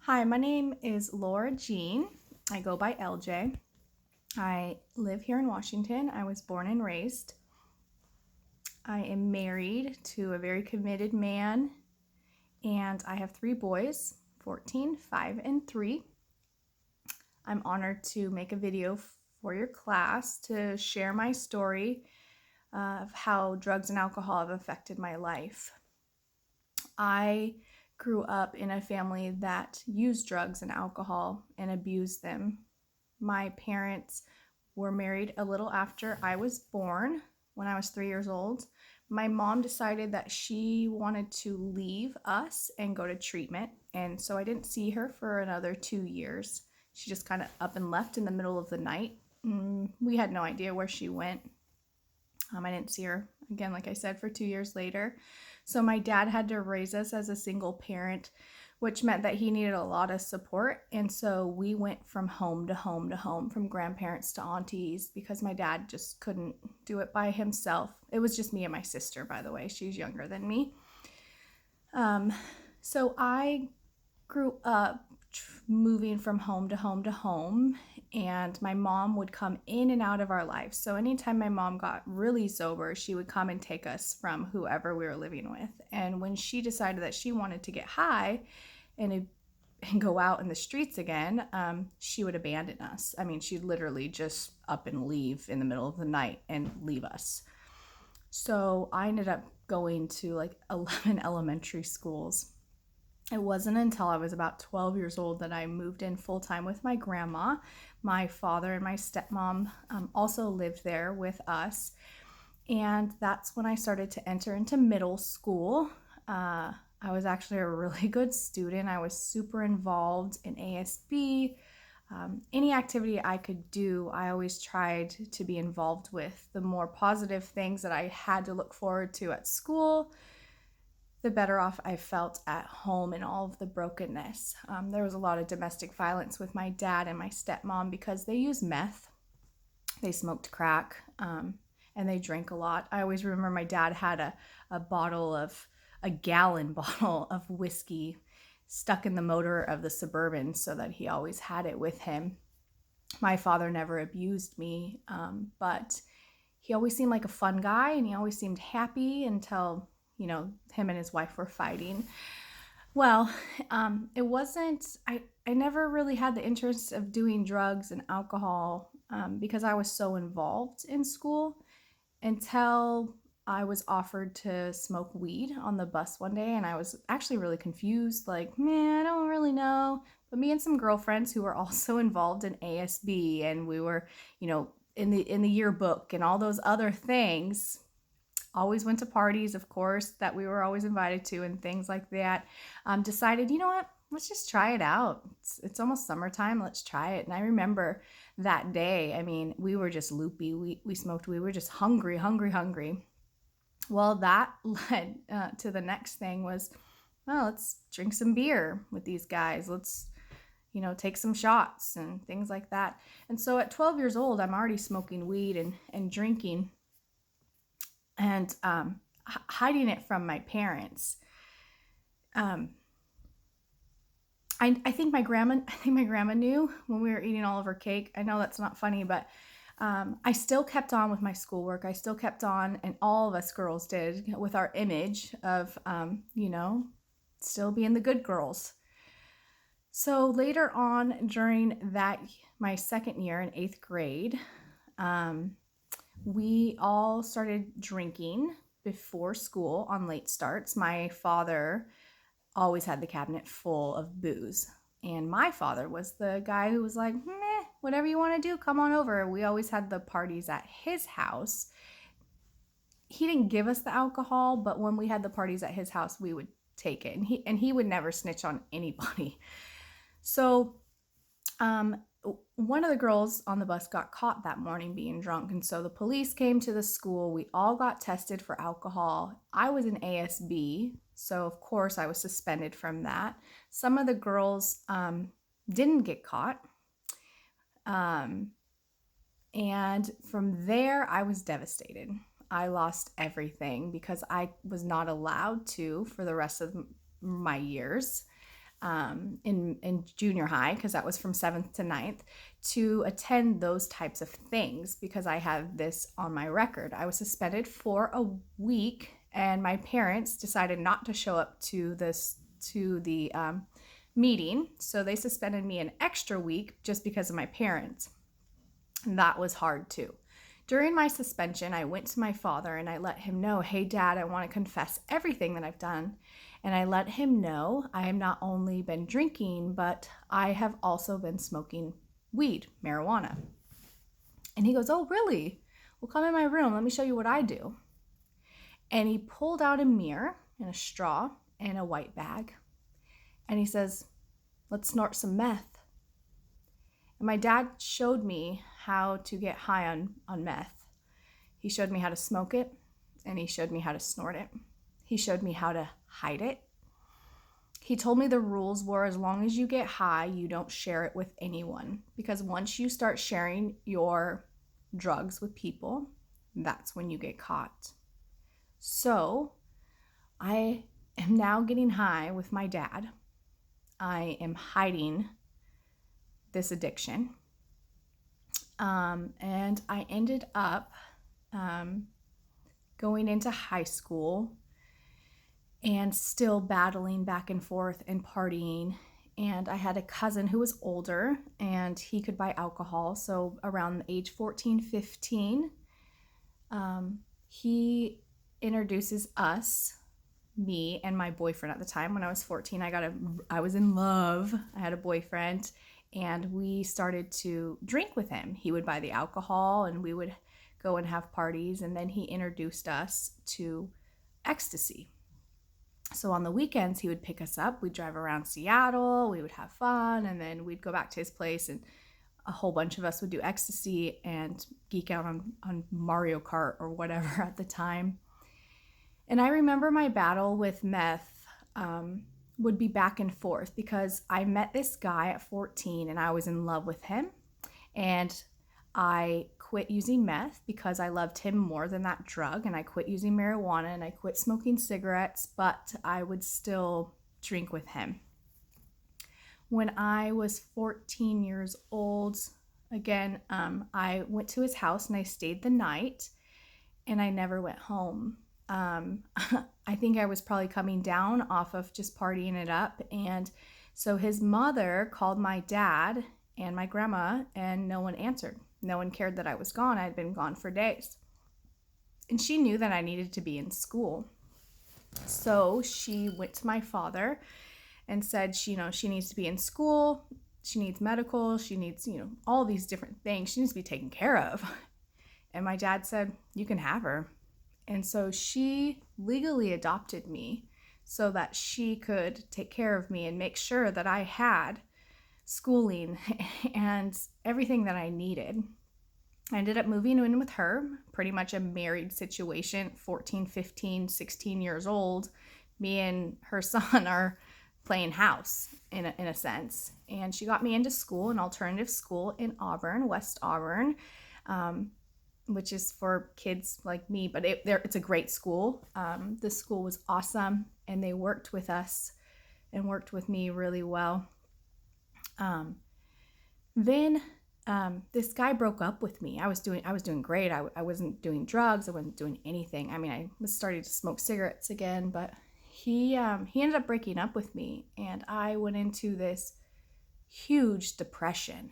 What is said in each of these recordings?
Hi, my name is Laura Jean. I go by LJ. I live here in Washington. I was born and raised. I am married to a very committed man, and I have three boys 14, 5, and 3. I'm honored to make a video for your class to share my story of how drugs and alcohol have affected my life. I grew up in a family that used drugs and alcohol and abused them. My parents were married a little after I was born, when I was 3 years old. My mom decided that she wanted to leave us and go to treatment, and so I didn't see her for another 2 years. She just kind of up and left in the middle of the night. We had no idea where she went. I didn't see her again, like I said, for 2 years later. So my dad had to raise us as a single parent, which meant that he needed a lot of support. And so we went from home to home to home, from grandparents to aunties, because my dad just couldn't do it by himself. It was just me and my sister, by the way. She's younger than me. So I grew up moving from home to home to home, and my mom would come in and out of our lives. So anytime my mom got really sober, she would come and take us from whoever we were living with. And when she decided that she wanted to get high and go out in the streets again, she would abandon us. I mean, she'd literally just up and leave in the middle of the night and leave us. So I ended up going to like 11 elementary schools. It wasn't until I was about 12 years old that I moved in full time with my grandma. My father and my stepmom also lived there with us. And that's when I started to enter into middle school. I was actually a really good student. I was super involved in ASB. Any activity I could do, I always tried to be involved with. The more positive things that I had to look forward to at school, the better off I felt at home in all of the brokenness. There was a lot of domestic violence with my dad and my stepmom because they used meth, they smoked crack, and they drank a lot. I always remember my dad had a gallon bottle of whiskey stuck in the motor of the Suburban so that he always had it with him. My father never abused me, but he always seemed like a fun guy, and he always seemed happy until him and his wife were fighting. Well, it wasn't, I never really had the interest of doing drugs and alcohol because I was so involved in school until I was offered to smoke weed on the bus one day. And I was actually really confused, like, man, I don't really know. But me and some girlfriends who were also involved in ASB, and we were, in the yearbook and all those other things, always went to parties, of course, that we were always invited to and things like that. Decided, you know what, let's just try it out. It's almost summertime, let's try it. And I remember that day, I mean, we were just loopy. We smoked, we were just hungry. Well, that led to the next thing was, well, let's drink some beer with these guys. Let's take some shots and things like that. And so at 12 years old, I'm already smoking weed and drinking, and hiding it from my parents. I think my grandma knew when we were eating all of her cake. I know that's not funny, but I still kept on with my schoolwork. I still kept on, and all of us girls did, with our image of, still being the good girls. So later on, during my second year in 8th grade, we all started drinking before school on late starts. My father always had the cabinet full of booze. And my father was the guy who was like, meh, whatever you want to do, come on over. We always had the parties at his house. He didn't give us the alcohol, but when we had the parties at his house, we would take it. And he would never snitch on anybody. So one of the girls on the bus got caught that morning being drunk, and so the police came to the school. We all got tested for alcohol. I was in ASB, so of course I was suspended from that. Some of the girls didn't get caught, and from there I was devastated. I lost everything because I was not allowed to for the rest of my years. in junior high, because that was from 7th to 9th, to attend those types of things because I have this on my record. I was suspended for a week, and my parents decided not to show up to the meeting, so they suspended me an extra week just because of my parents. And that was hard too. During my suspension, I went to my father and I let him know, hey, Dad, I want to confess everything that I've done. And I let him know I have not only been drinking, but I have also been smoking weed, marijuana. And he goes, oh, really? Well, come in my room. Let me show you what I do. And he pulled out a mirror and a straw and a white bag. And he says, let's snort some meth. And my dad showed me how to get high on meth. He showed me how to smoke it, and he showed me how to snort it. He showed me how to hide it. He told me the rules were, as long as you get high, you don't share it with anyone. Because once you start sharing your drugs with people, that's when you get caught. So I am now getting high with my dad. I am hiding this addiction. And I ended up going into high school and still battling back and forth and partying. And I had a cousin who was older and he could buy alcohol. So around age 14, 15, he introduces us, me and my boyfriend at the time. When I was 14, I was in love. I had a boyfriend. And we started to drink with him. He would buy the alcohol and we would go and have parties. And then he introduced us to ecstasy. So on the weekends, he would pick us up. We'd drive around Seattle. We would have fun. And then we'd go back to his place and a whole bunch of us would do ecstasy and geek out on Mario Kart or whatever at the time. And I remember my battle with meth would be back and forth because I met this guy at 14 and I was in love with him, and I quit using meth because I loved him more than that drug, and I quit using marijuana and I quit smoking cigarettes, but I would still drink with him. When I was 14 years old, again, I went to his house and I stayed the night and I never went home. I think I was probably coming down off of just partying it up. And so his mother called my dad and my grandma and no one answered. No one cared that I was gone. I had been gone for days. And she knew that I needed to be in school. So she went to my father and said, she needs to be in school. She needs medical. She needs, all these different things. She needs to be taken care of. And my dad said, you can have her. And so she legally adopted me so that she could take care of me and make sure that I had schooling and everything that I needed. I ended up moving in with her, pretty much a married situation, 14, 15, 16 years old. Me and her son are playing house in a sense. And she got me into school, an alternative school in Auburn, West Auburn, which is for kids like me, but it's a great school. The school was awesome, and they worked with us and worked with me really well. Then this guy broke up with me. I was doing great. I wasn't doing drugs. I wasn't doing anything. I mean, I was starting to smoke cigarettes again, but he ended up breaking up with me, and I went into this huge depression.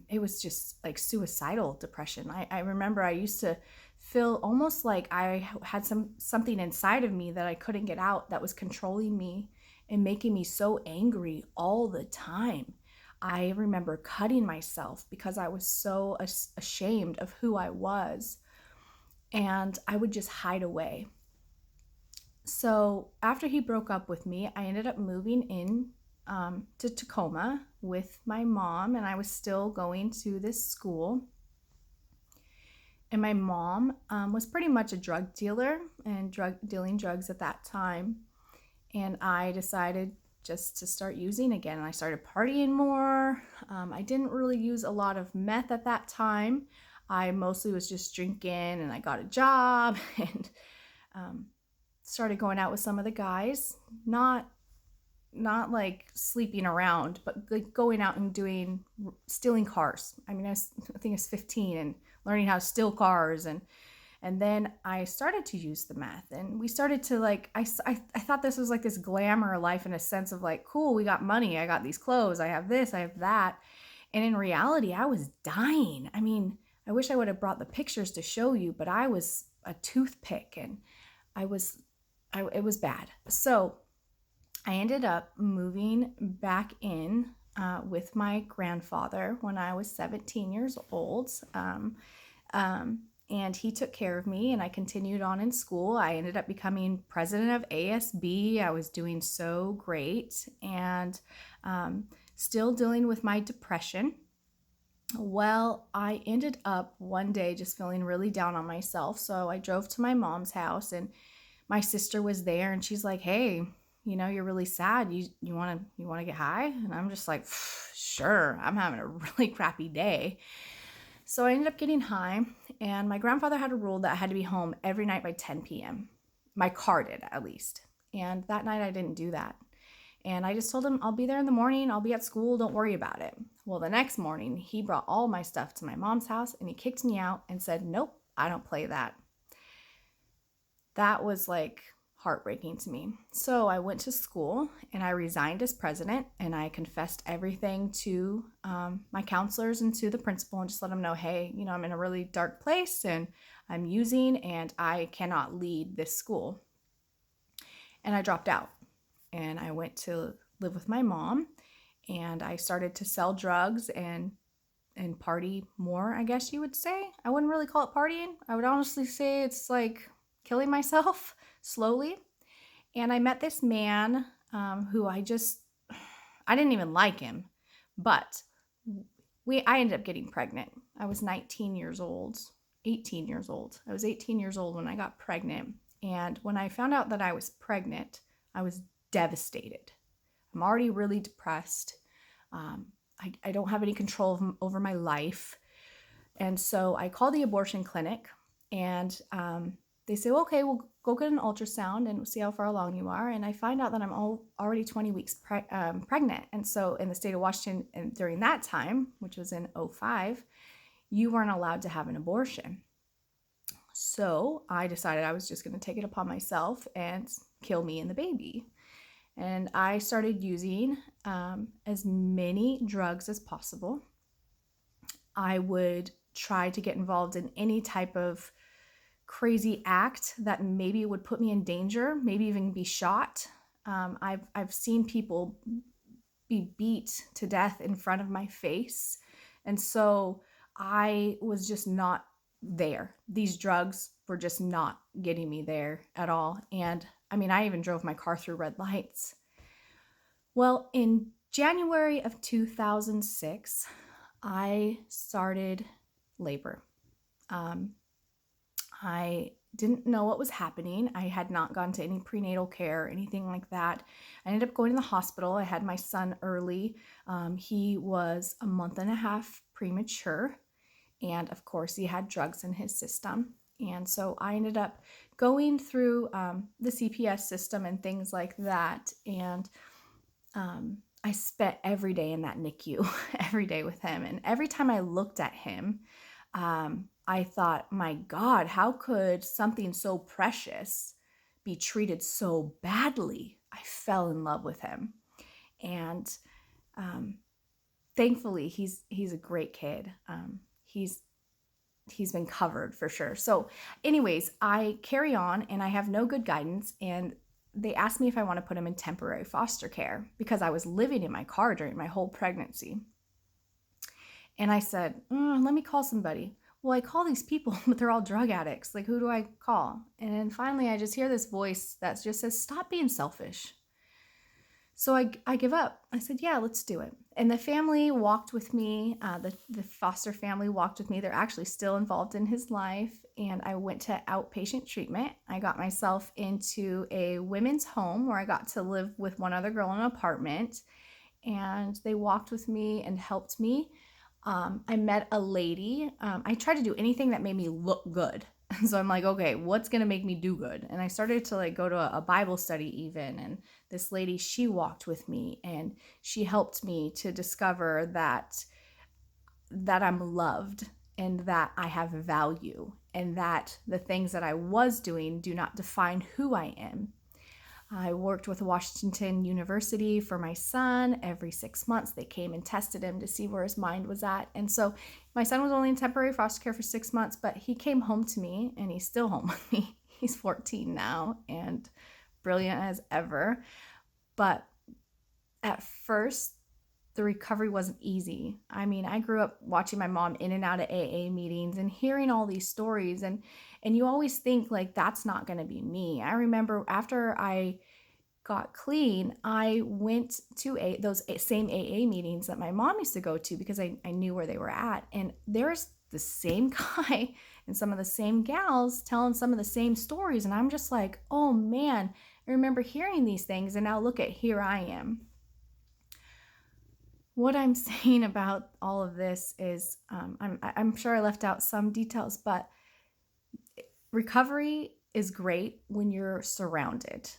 It was just like suicidal depression. I remember I used to feel almost like I had something inside of me that I couldn't get out, that was controlling me and making me so angry all the time. I remember cutting myself because I was so ashamed of who I was, and I would just hide away. So after he broke up with me, I ended up moving in to Tacoma with my mom, and I was still going to this school. And my mom was pretty much a drug dealer and dealing drugs at that time. And I decided just to start using again, and I started partying more. I didn't really use a lot of meth at that time. I mostly was just drinking, and I got a job and started going out with some of the guys. Not not like sleeping around, but like going out and stealing cars. I mean, I think I was 15 and learning how to steal cars. And then I started to use the meth, and we started to like, I thought this was like this glamour life in a sense of like, cool, we got money. I got these clothes. I have this, I have that. And in reality, I was dying. I mean, I wish I would have brought the pictures to show you, but I was a toothpick, and it was bad. So I ended up moving back in with my grandfather when I was 17 years old. And he took care of me, and I continued on in school. I ended up becoming president of ASB. I was doing so great, and still dealing with my depression. Well, I ended up one day just feeling really down on myself. So I drove to my mom's house, and my sister was there, and she's like, "Hey, you're really sad. You want to get high?" And I'm just like, "Sure. I'm having a really crappy day." So I ended up getting high, and my grandfather had a rule that I had to be home every night by 10 p.m. My car did, at least. And that night I didn't do that. And I just told him, "I'll be there in the morning. I'll be at school. Don't worry about it." Well, the next morning, he brought all my stuff to my mom's house, and he kicked me out and said, "Nope, I don't play that." That was like heartbreaking to me. So I went to school, and I resigned as president, and I confessed everything to my counselors and to the principal, and just let them know, "Hey, I'm in a really dark place, and I'm using, and I cannot lead this school." And I dropped out, and I went to live with my mom, and I started to sell drugs and party more, I guess you would say. I wouldn't really call it partying. I would honestly say it's like killing myself slowly. And I met this man who I didn't even like him, but I ended up getting pregnant. I was 19 years old, 18 years old. I was 18 years old when I got pregnant. And when I found out that I was pregnant, I was devastated. I'm already really depressed. I don't have any control over my life. And so I called the abortion clinic, and they say, "Well, okay, we'll go get an ultrasound and see how far along you are." And I find out that I'm already 20 weeks pregnant. And so in the state of Washington, and during that time, which was in 2005, you weren't allowed to have an abortion. So I decided I was just going to take it upon myself and kill me and the baby. And I started using as many drugs as possible. I would try to get involved in any type of crazy act that maybe would put me in danger, maybe even be shot. I've seen people be beat to death in front of my face. And so I was just not there. These drugs were just not getting me there at all. And I mean, I even drove my car through red lights. Well, in January of 2006, I started labor. I didn't know what was happening. I had not gone to any prenatal care or anything like that. I ended up going to the hospital. I had my son early. He was a month and a half premature. And of course, he had drugs in his system. And so I ended up going through the CPS system and things like that. And I spent every day in that NICU, every day with him. And every time I looked at him, I thought, my God, how could something so precious be treated so badly? I fell in love with him. And thankfully, he's a great kid. He's been covered for sure. So anyways, I carry on, and I have no good guidance. And they asked me if I want to put him in temporary foster care because I was living in my car during my whole pregnancy. And I said, let me call somebody. Well, I call these people, but they're all drug addicts. Like, who do I call? And then finally, I just hear this voice that just says, "Stop being selfish." So I give up. I said, "Yeah, let's do it." And the family walked with me. The foster family walked with me. They're actually still involved in his life. And I went to outpatient treatment. I got myself into a women's home where I got to live with one other girl in an apartment. And they walked with me and helped me. I met a lady. I tried to do anything that made me look good. So I'm like, okay, what's going to make me do good? And I started to like go to a Bible study even. And this lady, she walked with me and she helped me to discover that I'm loved and that I have value and that the things that I was doing do not define who I am. I worked with Washington University for my son. Every 6 months, they came and tested him to see where his mind was at. And so my son was only in temporary foster care for 6 months, but he came home to me and he's still home with me. He's 14 now and brilliant as ever. But at first, the recovery wasn't easy. I mean, I grew up watching my mom in and out of AA meetings and hearing all these stories, and you always think like that's not going to be me. I remember after I got clean, I went to those same AA meetings that my mom used to go to because I knew where they were at, and there's the same guy and some of the same gals telling some of the same stories, and I'm just like, oh man, I remember hearing these things, and now look at here I am. What I'm saying about all of this is I'm sure I left out some details, but recovery is great when you're surrounded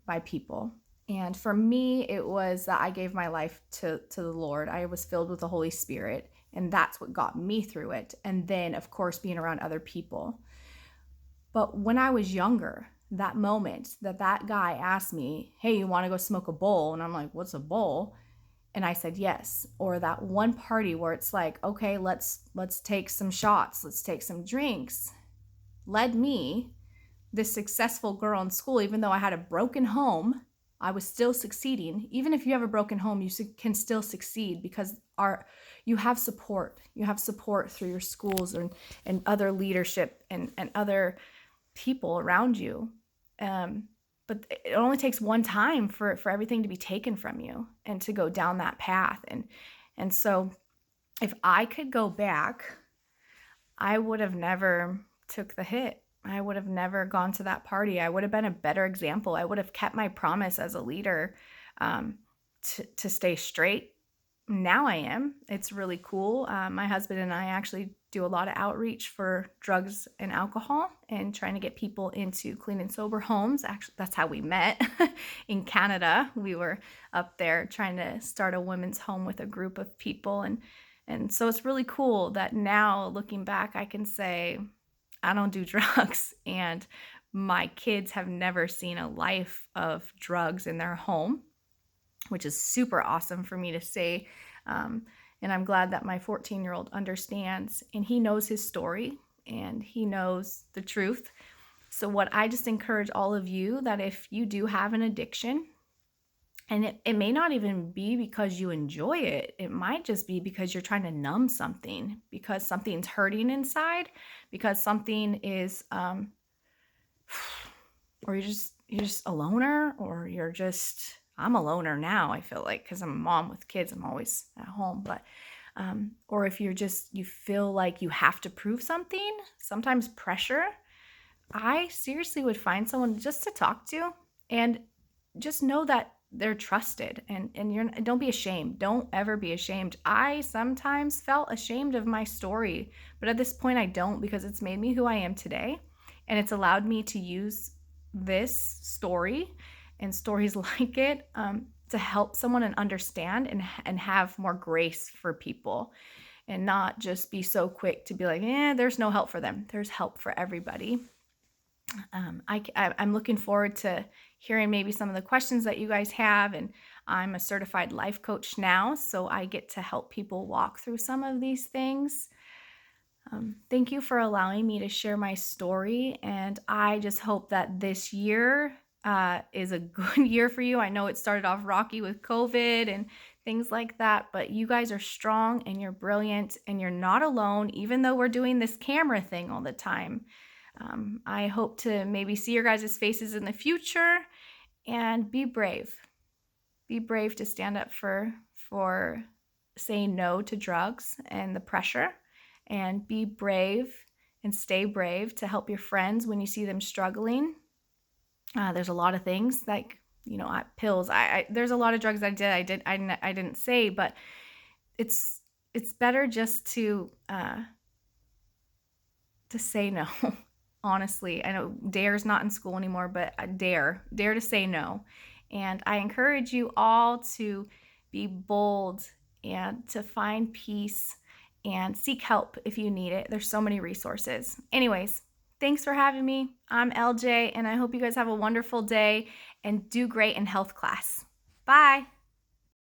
by people. And for me, it was that I gave my life to the Lord. I was filled with the Holy Spirit, and that's what got me through it. And then, of course, being around other people. But when I was younger, that moment that guy asked me, hey, you want to go smoke a bowl? And I'm like, what's a bowl? And I said yes. Or that one party where it's like, okay, let's take some shots, let's take some drinks, led me, this successful girl in school. Even though I had a broken home, I was still succeeding. Even if you have a broken home, you can still succeed because you have support. You have support through your schools and other leadership and other people around you. But it only takes one time for everything to be taken from you and to go down that path. And so if I could go back, I would have never took the hit. I would have never gone to that party. I would have been a better example. I would have kept my promise as a leader to stay straight. Now I am. It's really cool. My husband and I actually do a lot of outreach for drugs and alcohol and trying to get people into clean and sober homes. Actually, that's how we met in Canada. We were up there trying to start a women's home with a group of people. And so it's really cool that now looking back, I can say, I don't do drugs, and my kids have never seen a life of drugs in their home, which is super awesome for me to say. And I'm glad that my 14-year-old understands, and he knows his story and he knows the truth. So what I just encourage all of you, that if you do have an addiction, and it may not even be because you enjoy it, it might just be because you're trying to numb something, because something's hurting inside, because something is, or you're just a loner, or I'm a loner now, I feel like, because I'm a mom with kids. I'm always at home. But or if you feel like you have to prove something, sometimes pressure, I seriously would find someone just to talk to and just know that they're trusted, and don't be ashamed. Don't ever be ashamed. I sometimes felt ashamed of my story, but at this point I don't, because it's made me who I am today, and it's allowed me to use this story and stories like it to help someone and understand and have more grace for people, and not just be so quick to be like, there's no help for them. There's help for everybody. I'm looking forward to hearing maybe some of the questions that you guys have, and I'm a certified life coach now, so I get to help people walk through some of these things. Thank you for allowing me to share my story, and I just hope that this year is a good year for you. I know it started off rocky with COVID and things like that, but you guys are strong and you're brilliant and you're not alone, even though we're doing this camera thing all the time. I hope to maybe see your guys' faces in the future, and be brave. Be brave to stand up for saying no to drugs and the pressure, and be brave and stay brave to help your friends when you see them struggling. There's a lot of things like, pills. There's a lot of drugs I didn't say, but it's better just to say no. honestly. I know dare's not in school anymore, but dare to say no. And I encourage you all to be bold and to find peace and seek help if you need it. There's so many resources. Anyways, thanks for having me. I'm LJ, and I hope you guys have a wonderful day and do great in health class. Bye.